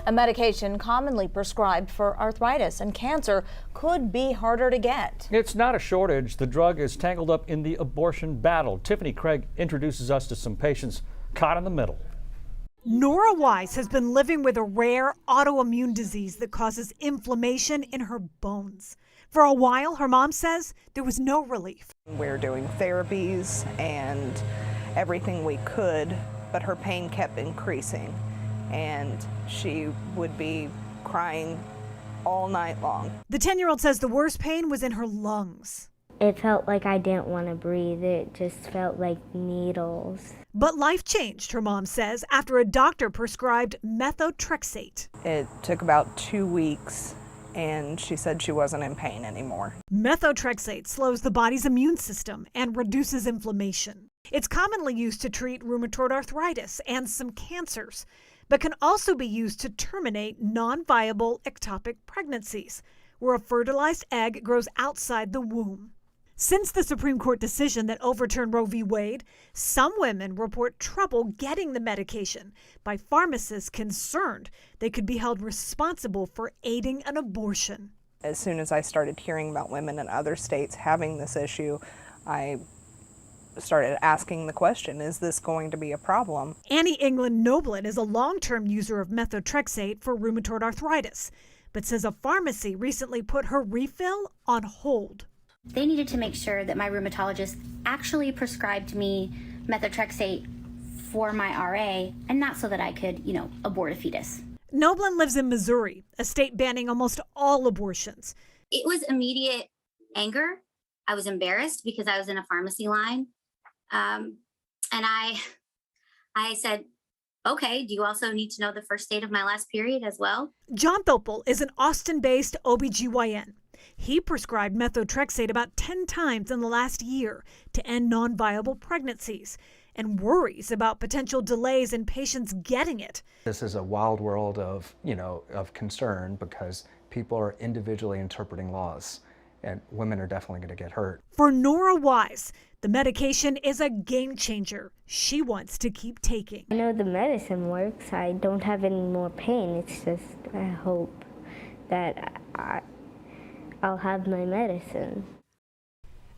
A medication commonly prescribed for arthritis and cancer could be harder to get. It's not a shortage. The drug is tangled up in the abortion battle. Tiffany Craig introduces us to some patients caught in the middle. Nora Wise has been living with a rare autoimmune disease that causes inflammation in her bones. For a while, her mom says there was no relief. We're doing therapies and everything we could, but her pain kept increasing and she would be crying all night long. The 10-year-old says the worst pain was in her lungs. It felt like I didn't want to breathe. It just felt like needles. But life changed, her mom says, after a doctor prescribed Methotrexate. It took about 2 weeks and she said she wasn't in pain anymore. Methotrexate slows the body's immune system and reduces inflammation. It's commonly used to treat rheumatoid arthritis and some cancers, but can also be used to terminate non-viable ectopic pregnancies, where a fertilized egg grows outside the womb. Since the Supreme Court decision that overturned Roe v. Wade, some women report trouble getting the medication by pharmacists concerned they could be held responsible for aiding an abortion. As soon as I started hearing about women in other states having this issue, I started asking the question, is this going to be a problem? Annie England Noblin is a long-term user of Methotrexate for rheumatoid arthritis, but says a pharmacy recently put her refill on hold. They needed to make sure that my rheumatologist actually prescribed me Methotrexate for my RA and not so that I could, abort a fetus. Noblin lives in Missouri, a state banning almost all abortions. It was immediate anger. I was embarrassed because I was in a pharmacy line. And I said, okay, do you also need to know the first date of my last period as well? John Thopel is an Austin-based OBGYN. He prescribed Methotrexate about 10 times in the last year to end non-viable pregnancies and worries about potential delays in patients getting it. This is a wild world of concern because people are individually interpreting laws and women are definitely going to get hurt. For Nora Wise, the medication is a game changer she wants to keep taking. I know the medicine works. I don't have any more pain. It's just I hope that I'll have my medicine.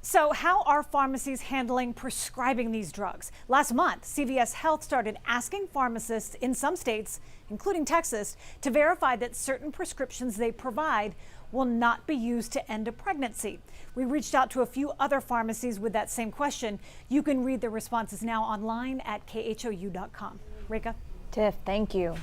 So how are pharmacies handling prescribing these drugs? Last month, CVS Health started asking pharmacists in some states, including Texas, to verify that certain prescriptions they provide will not be used to end a pregnancy. We reached out to a few other pharmacies with that same question. You can read the responses now online at khou.com. Rika? Tiff, thank you.